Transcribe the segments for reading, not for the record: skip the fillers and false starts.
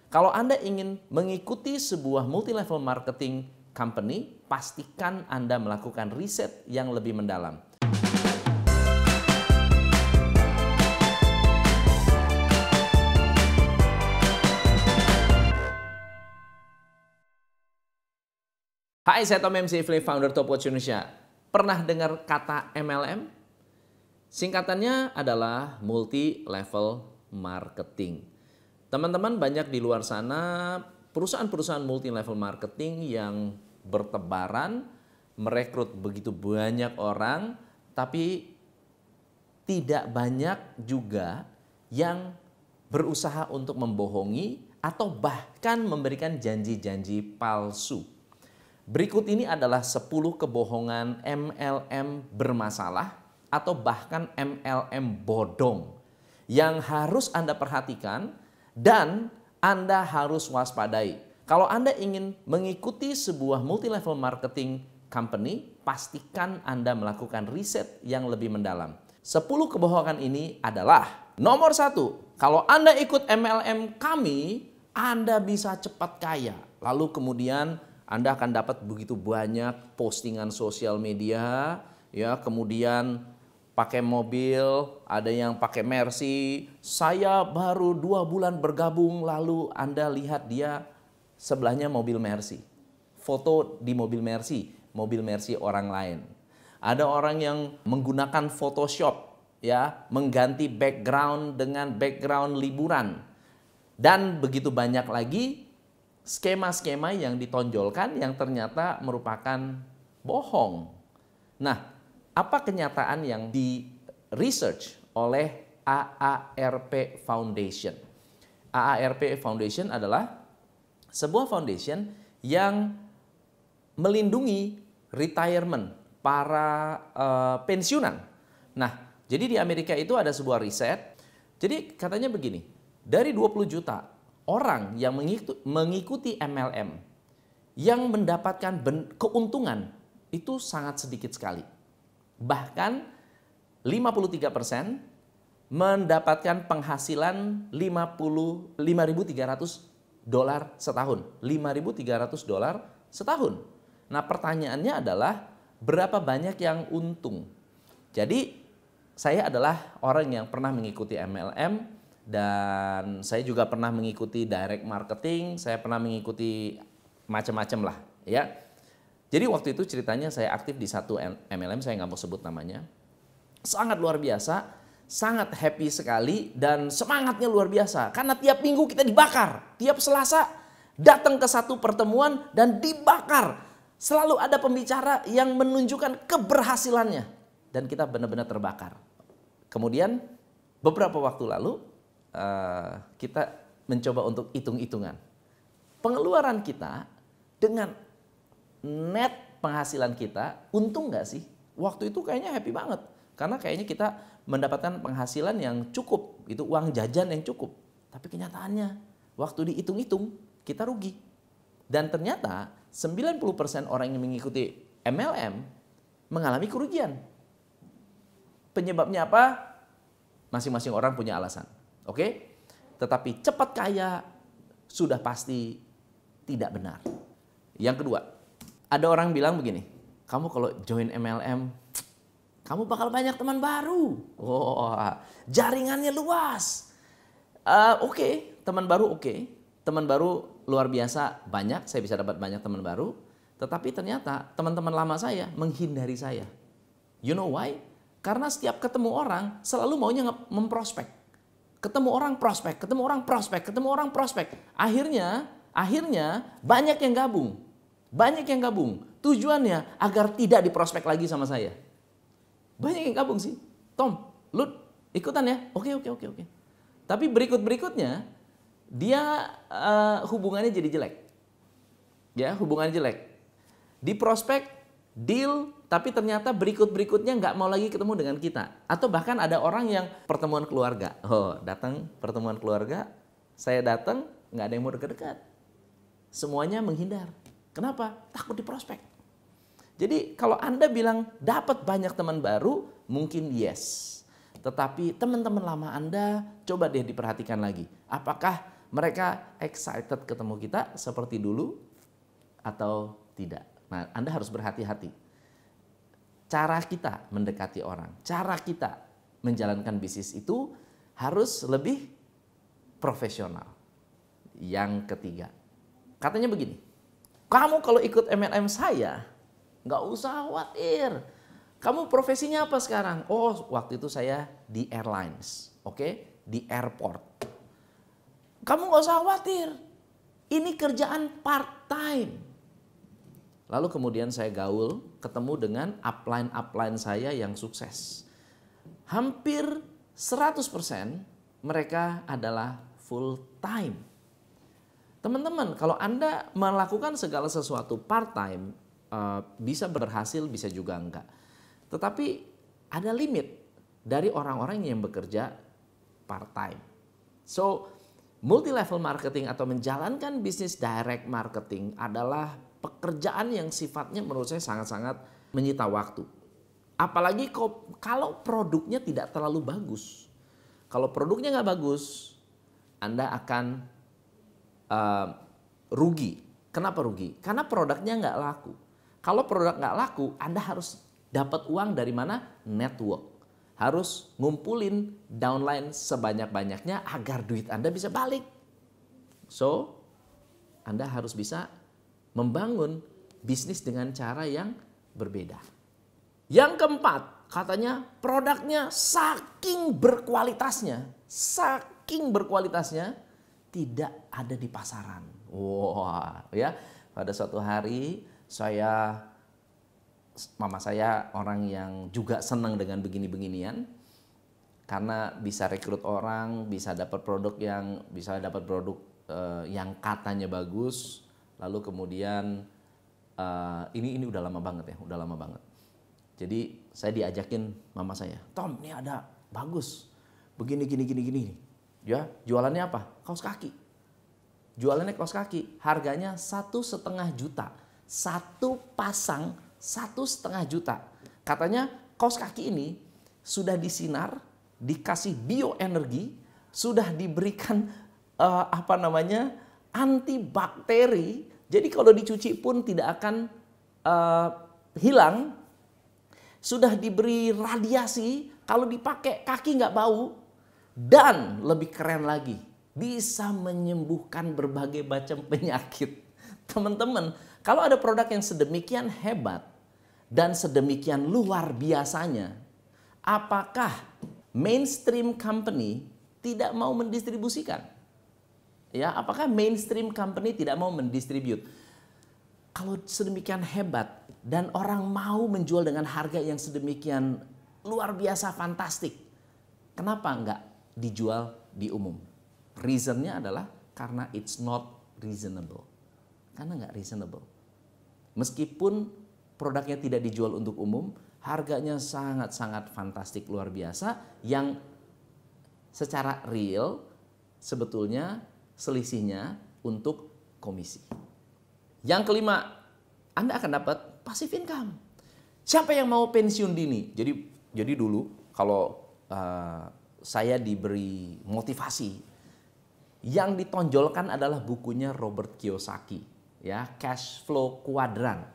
Kalau Anda ingin mengikuti sebuah multi-level marketing company, pastikan Anda melakukan riset yang lebih mendalam. Hai, saya Tom MC, founder Top Watch Indonesia. Pernah dengar kata MLM? Singkatannya adalah multi-level marketing. Teman-teman, banyak di luar sana perusahaan-perusahaan multi-level marketing yang bertebaran, merekrut begitu banyak orang, tapi tidak banyak juga yang berusaha untuk membohongi atau bahkan memberikan janji-janji palsu. Berikut ini adalah 10 kebohongan MLM bermasalah atau bahkan MLM bodong yang harus Anda perhatikan dan Anda harus waspadai. Kalau Anda ingin mengikuti sebuah multi-level marketing company, pastikan Anda melakukan riset yang lebih mendalam. 10 kebohongan ini adalah: nomor 1, kalau Anda ikut MLM kami, Anda bisa cepat kaya. Lalu kemudian Anda akan dapat begitu banyak postingan sosial media, ya, kemudian pakai mobil, ada yang pakai Mercy. Saya baru 2 bulan bergabung, lalu Anda lihat dia sebelahnya mobil Mercy. Foto di mobil Mercy orang lain. Ada orang yang menggunakan Photoshop, ya, mengganti background dengan background liburan. Dan begitu banyak lagi skema-skema yang ditonjolkan yang ternyata merupakan bohong. Nah, apa kenyataan yang di-research oleh AARP Foundation? AARP Foundation adalah sebuah foundation yang melindungi retirement, para pensiunan. Nah, jadi di Amerika itu ada sebuah riset. Jadi katanya begini, dari 20 juta orang yang mengikuti MLM, yang mendapatkan keuntungan itu sangat sedikit sekali. Bahkan 53% mendapatkan penghasilan $5.300 setahun. $5.300 setahun. Nah, pertanyaannya adalah berapa banyak yang untung? Jadi saya adalah orang yang pernah mengikuti MLM dan saya juga pernah mengikuti direct marketing, saya pernah mengikuti macam-macam lah, ya. Jadi waktu itu ceritanya saya aktif di satu MLM, saya nggak mau sebut namanya. Sangat luar biasa, sangat happy sekali dan semangatnya luar biasa. Karena tiap minggu kita dibakar, tiap Selasa datang ke satu pertemuan dan dibakar. Selalu ada pembicara yang menunjukkan keberhasilannya dan kita benar-benar terbakar. Kemudian beberapa waktu lalu kita mencoba untuk hitung-hitungan. Pengeluaran kita dengan net penghasilan kita, untung nggak sih? Waktu itu kayaknya happy banget. Karena kayaknya kita mendapatkan penghasilan yang cukup. Itu uang jajan yang cukup. Tapi kenyataannya, waktu dihitung-hitung, kita rugi. Dan ternyata 90% orang yang mengikuti MLM mengalami kerugian. Penyebabnya apa? Masing-masing orang punya alasan. Oke? Tetapi cepat kaya sudah pasti tidak benar. Yang kedua, ada orang bilang begini, kamu kalau join MLM, kamu bakal banyak teman baru. Jaringannya luas. Oke, teman baru oke. Teman baru luar biasa banyak, saya bisa dapat banyak teman baru. Tetapi ternyata teman-teman lama saya menghindari saya. You know why? Karena setiap ketemu orang selalu maunya memprospek. Ketemu orang prospek, ketemu orang prospek, ketemu orang prospek. Akhirnya banyak yang gabung. Banyak yang gabung. Tujuannya agar tidak diprospek lagi sama saya. Banyak yang gabung sih. Tom, lu ikutan ya? Oke. Tapi berikutnya dia hubungannya jadi jelek. Ya, hubungannya jelek. Di prospek, deal, tapi ternyata berikutnya nggak mau lagi ketemu dengan kita. Atau bahkan ada orang yang pertemuan keluarga. Datang pertemuan keluarga, saya datang, nggak ada yang mau dekat-dekat. Semuanya menghindar. Kenapa? Takut diprospek. Jadi kalau Anda bilang dapat banyak teman baru, mungkin yes. Tetapi teman-teman lama Anda, coba deh diperhatikan lagi. Apakah Mereka excited ketemu kita seperti dulu atau tidak. Nah, Anda harus berhati-hati. Cara kita mendekati orang, cara kita menjalankan bisnis itu harus lebih profesional. Yang ketiga, katanya begini, kamu kalau ikut MLM saya, nggak usah khawatir. Kamu profesinya apa sekarang? Oh, waktu itu saya di airlines, oke, di airport. Kamu nggak usah khawatir, ini kerjaan part-time. Lalu kemudian saya gaul, ketemu dengan upline-upline saya yang sukses. Hampir 100% mereka adalah full-time. Teman-teman, kalau Anda melakukan segala sesuatu part-time, bisa berhasil, bisa juga enggak. Tetapi ada limit dari orang-orang yang bekerja part-time. So, multi-level marketing atau menjalankan bisnis direct marketing adalah pekerjaan yang sifatnya menurut saya sangat-sangat menyita waktu. Apalagi kalau produknya tidak terlalu bagus. Kalau produknya nggak bagus, Anda akan rugi. Kenapa rugi? Karena produknya nggak laku. Kalau produk nggak laku, Anda harus dapat uang dari mana? Network. Harus ngumpulin downline sebanyak-banyaknya agar duit Anda bisa balik. So, Anda harus bisa membangun bisnis dengan cara yang berbeda. Yang keempat, katanya produknya saking berkualitasnya tidak ada di pasaran. Wah, ya. Pada suatu hari mama saya orang yang juga senang dengan begini-beginian, karena bisa rekrut orang, bisa dapat produk yang katanya bagus. Lalu kemudian ini udah lama banget ya, udah lama banget. Jadi saya diajakin mama saya, Tom, ini ada bagus, begini. Ya, jualannya apa? Kaos kaki. Jualannya kaos kaki, harganya 1,5 juta, satu pasang 1,5 juta. Katanya kaos kaki ini sudah disinar, dikasih bioenergi, sudah diberikan antibakteri. Jadi kalau dicuci pun tidak akan hilang. Sudah diberi radiasi, kalau dipakai kaki nggak bau. Dan lebih keren lagi, bisa menyembuhkan berbagai macam penyakit. Teman-teman, kalau ada produk yang sedemikian hebat dan sedemikian luar biasanya, apakah mainstream company tidak mau mendistribusikan? Ya, apakah mainstream company tidak mau mendistribute? Kalau sedemikian hebat dan orang mau menjual dengan harga yang sedemikian luar biasa fantastik, kenapa enggak dijual di umum? Reasonnya adalah karena it's not reasonable. Karena enggak reasonable. Meskipun produknya tidak dijual untuk umum, harganya sangat-sangat fantastik luar biasa yang secara real sebetulnya selisihnya untuk komisi. Yang kelima, Anda akan dapat passive income. Siapa yang mau pensiun dini? Jadi dulu kalau saya diberi motivasi, yang ditonjolkan adalah bukunya Robert Kiyosaki, ya, Cash Flow Quadrant.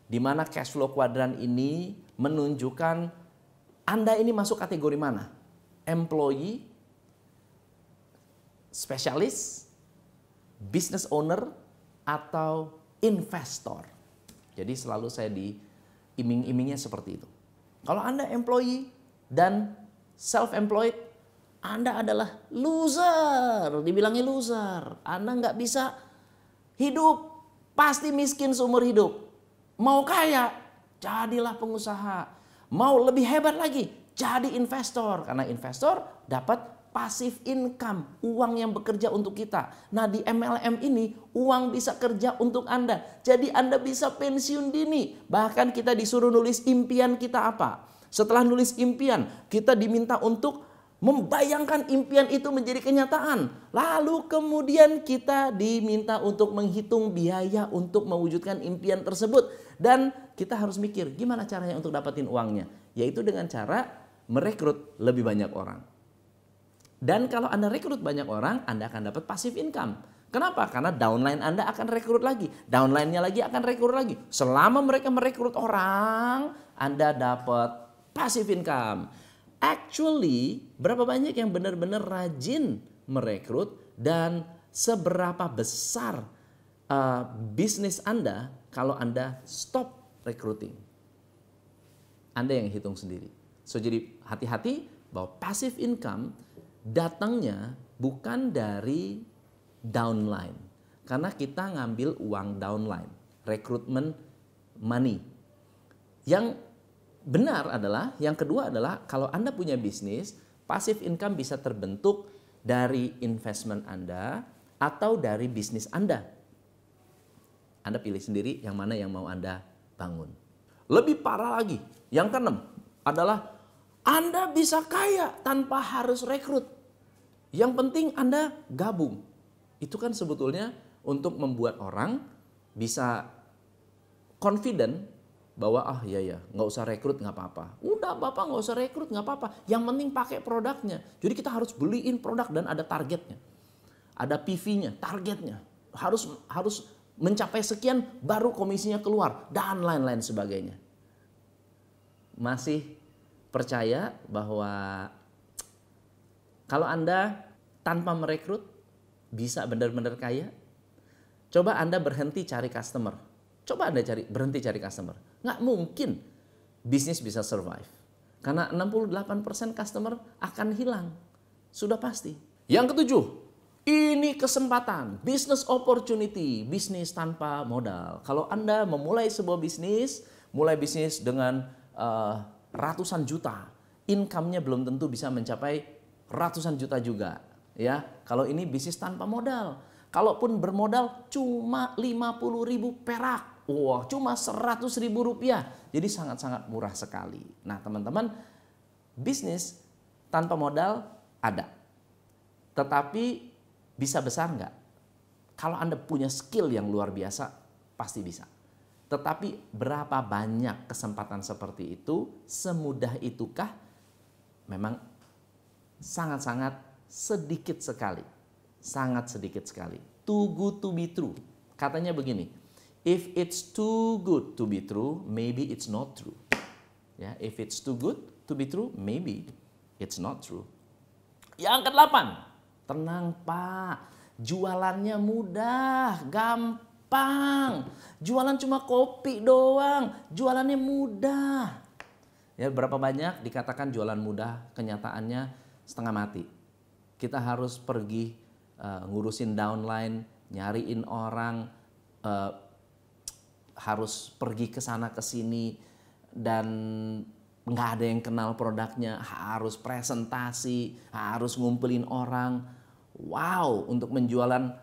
Di mana cash flow quadrant ini menunjukkan Anda ini masuk kategori mana? Employee, spesialis, business owner, atau investor. Jadi selalu saya diiming-imingnya seperti itu. Kalau Anda employee dan self-employed, Anda adalah loser. Dibilangnya loser. Anda nggak bisa hidup, pasti miskin seumur hidup. Mau kaya, jadilah pengusaha. Mau lebih hebat lagi, jadi investor. Karena investor dapat passive income, uang yang bekerja untuk kita. Nah, di MLM ini uang bisa kerja untuk Anda. Jadi Anda bisa pensiun dini. Bahkan kita disuruh nulis impian kita apa. Setelah nulis impian, kita diminta untuk membayangkan impian itu menjadi kenyataan. Lalu kemudian kita diminta untuk menghitung biaya untuk mewujudkan impian tersebut. Dan kita harus mikir gimana caranya untuk dapetin uangnya. Yaitu dengan cara merekrut lebih banyak orang. Dan kalau Anda rekrut banyak orang, Anda akan dapat passive income. Kenapa? Karena downline Anda akan rekrut lagi. Downline-nya lagi akan rekrut lagi. Selama mereka merekrut orang, Anda dapat passive income. Actually, berapa banyak yang benar-benar rajin merekrut dan seberapa besar bisnis Anda kalau Anda stop recruiting? Anda yang hitung sendiri. So jadi hati-hati bahwa passive income datangnya bukan dari downline. Karena kita ngambil uang downline, recruitment money. Yang benar adalah, yang kedua adalah kalau Anda punya bisnis, passive income bisa terbentuk dari investment Anda atau dari bisnis Anda. Anda pilih sendiri yang mana yang mau Anda bangun. Lebih parah lagi, yang keenam adalah Anda bisa kaya tanpa harus rekrut. Yang penting Anda gabung. Itu kan sebetulnya untuk membuat orang bisa confident bahwa iya nggak usah rekrut nggak apa-apa. Udah Bapak nggak usah rekrut nggak apa-apa. Yang penting pakai produknya. Jadi kita harus beliin produk dan ada targetnya. Ada PV-nya, targetnya. Harus mencapai sekian baru komisinya keluar dan lain-lain sebagainya. Masih percaya bahwa kalau Anda tanpa merekrut bisa benar-benar kaya? Coba Anda berhenti cari customer. Coba Anda berhenti cari customer. Nggak mungkin bisnis bisa survive. Karena 68% customer akan hilang. Sudah pasti. Yang ketujuh, ini kesempatan. Business opportunity. Bisnis tanpa modal. Kalau Anda memulai sebuah bisnis, mulai bisnis dengan ratusan juta. Income-nya belum tentu bisa mencapai ratusan juta juga, ya. Kalau ini bisnis tanpa modal, kalaupun bermodal cuma 50.000 perak, wah, cuma 100.000 rupiah, jadi sangat-sangat murah sekali. Nah, teman-teman, bisnis tanpa modal ada, tetapi bisa besar nggak? Kalau Anda punya skill yang luar biasa, pasti bisa. Tetapi berapa banyak kesempatan seperti itu? Semudah itukah? Memang sangat-sangat sedikit sekali. Sangat sedikit sekali. Too good to be true. Katanya begini, if it's too good to be true, maybe it's not true. Ya, if it's too good to be true, maybe it's not true. Yang ke-8, tenang Pak, jualannya mudah, gampang. Jualan cuma kopi doang, jualannya mudah. Ya, berapa banyak dikatakan jualan mudah, kenyataannya setengah mati. Kita harus pergi ngurusin downline, nyariin orang, harus pergi ke sana ke sini dan nggak ada yang kenal produknya, harus presentasi, harus ngumpulin orang. Wow, untuk menjualan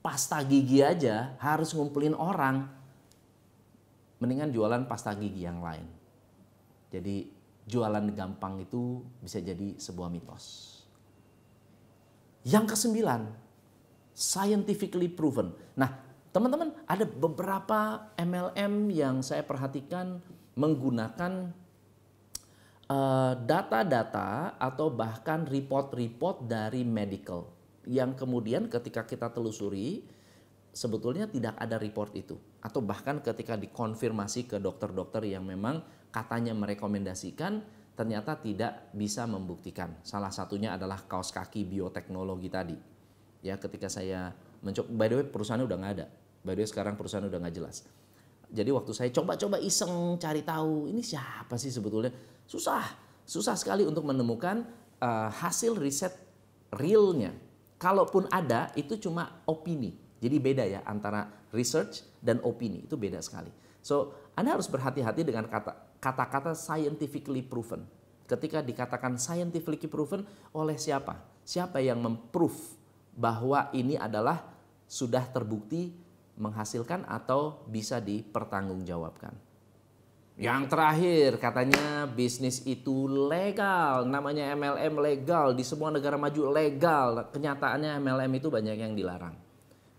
pasta gigi aja harus ngumpulin orang. Mendingan jualan pasta gigi yang lain. Jadi jualan gampang itu bisa jadi sebuah mitos. Yang ke-9, scientifically proven. Nah, teman-teman, ada beberapa MLM yang saya perhatikan menggunakan data-data atau bahkan report-report dari medical. Yang kemudian ketika kita telusuri, sebetulnya tidak ada report itu. Atau bahkan ketika dikonfirmasi ke dokter-dokter yang memang katanya merekomendasikan, ternyata tidak bisa membuktikan. Salah satunya adalah kaos kaki bioteknologi tadi. Ya, ketika saya mencoba, by the way perusahaannya udah nggak ada. By the way sekarang perusahaan udah nggak jelas. Jadi waktu saya coba-coba iseng cari tahu ini siapa sih sebetulnya, susah sekali untuk menemukan hasil riset realnya. Kalaupun ada, itu cuma opini. Jadi beda ya antara research dan opini, itu beda sekali. So, Anda harus berhati-hati dengan kata-kata scientifically proven. Ketika dikatakan scientifically proven, oleh siapa? Siapa yang memprove bahwa ini adalah sudah terbukti menghasilkan atau bisa dipertanggungjawabkan. Yang terakhir, katanya bisnis itu legal, namanya MLM legal, di semua negara maju legal. Kenyataannya MLM itu banyak yang dilarang.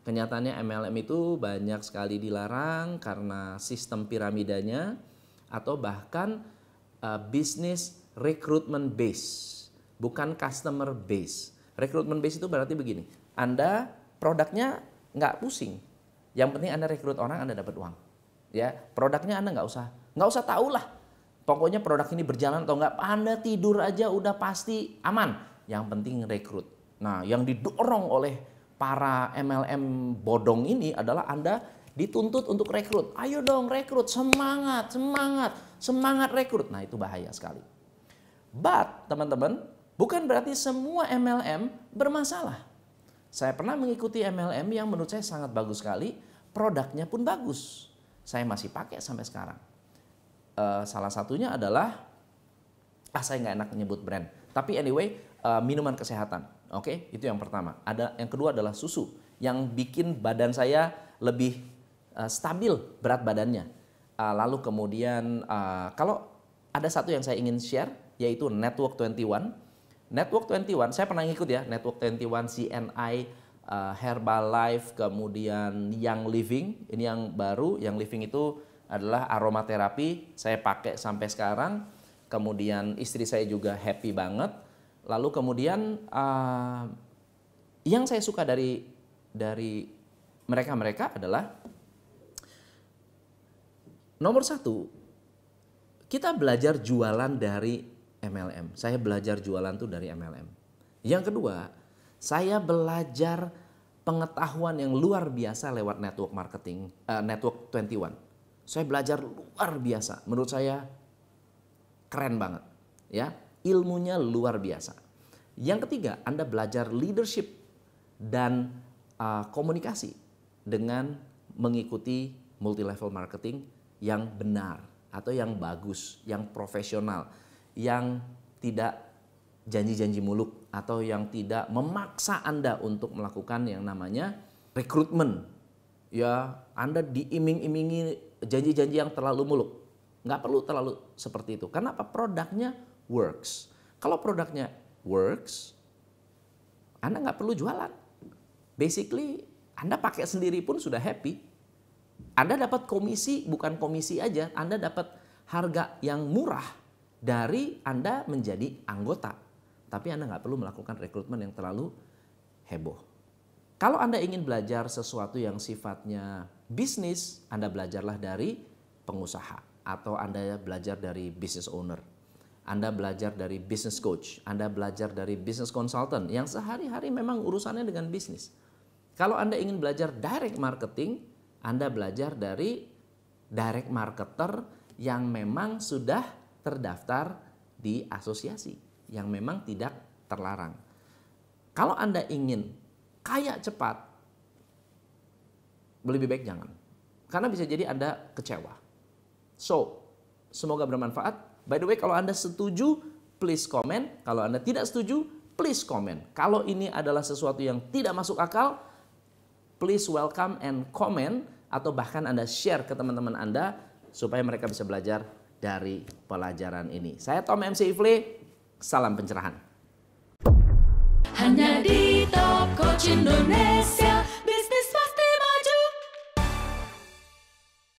Kenyataannya MLM itu banyak sekali dilarang karena sistem piramidanya atau bahkan bisnis recruitment base. bukan customer base. Recruitment base itu berarti begini, Anda produknya nggak pusing, yang penting Anda rekrut orang, Anda dapat uang. Ya, produknya Anda nggak usah tahu lah. Pokoknya produk ini berjalan atau nggak, Anda tidur aja udah pasti aman. Yang penting rekrut. Nah, yang didorong oleh para MLM bodong ini adalah Anda dituntut untuk rekrut. Ayo dong rekrut, semangat, semangat, semangat rekrut. Nah, itu bahaya sekali. But, teman-teman, bukan berarti semua MLM bermasalah. Saya pernah mengikuti MLM yang menurut saya sangat bagus sekali, produknya pun bagus. Saya masih pakai sampai sekarang. Salah satunya adalah, saya nggak enak nyebut brand. Tapi anyway, minuman kesehatan. Oke, itu yang pertama. Yang kedua adalah susu, yang bikin badan saya lebih stabil berat badannya. Lalu kemudian, kalau ada satu yang saya ingin share, yaitu Network 21. Network 21, saya pernah ngikut ya, Network 21, CNI, Herbalife, kemudian Young Living. Ini yang baru, Young Living itu adalah aromaterapi, saya pakai sampai sekarang. Kemudian istri saya juga happy banget. Lalu kemudian yang saya suka dari mereka adalah nomor satu, kita belajar jualan dari MLM. Saya belajar jualan tuh dari MLM. Yang kedua, saya belajar pengetahuan yang luar biasa lewat network marketing, Network 21. Saya belajar luar biasa. Menurut saya keren banget, ya. Ilmunya luar biasa. Yang ketiga, Anda belajar leadership dan komunikasi dengan mengikuti multi level marketing yang benar atau yang bagus, yang profesional, yang tidak janji-janji muluk atau yang tidak memaksa Anda untuk melakukan yang namanya rekrutmen. Ya, Anda diiming-imingi janji-janji yang terlalu muluk. Nggak perlu terlalu seperti itu. Karena apa? Produknya works. Kalau produknya works, Anda nggak perlu jualan. Basically, Anda pakai sendiri pun sudah happy. Anda dapat komisi, bukan komisi aja, Anda dapat harga yang murah dari Anda menjadi anggota. Tapi Anda nggak perlu melakukan rekrutmen yang terlalu heboh. Kalau Anda ingin belajar sesuatu yang sifatnya bisnis, Anda belajarlah dari pengusaha. Atau Anda belajar dari business owner. Anda belajar dari business coach. Anda belajar dari business consultant yang sehari-hari memang urusannya dengan bisnis. Kalau Anda ingin belajar direct marketing, Anda belajar dari direct marketer yang memang sudah terdaftar di asosiasi, yang memang tidak terlarang. Kalau Anda ingin kaya cepat, lebih baik jangan. Karena bisa jadi Anda kecewa. So, semoga bermanfaat. By the way, kalau Anda setuju, please komen. Kalau Anda tidak setuju, please komen. Kalau ini adalah sesuatu yang tidak masuk akal, please welcome and comment. Atau bahkan Anda share ke teman-teman Anda supaya mereka bisa belajar dari pelajaran ini. Saya Tom MC Ifle, salam pencerahan. Hanya di Top Coach Indonesia.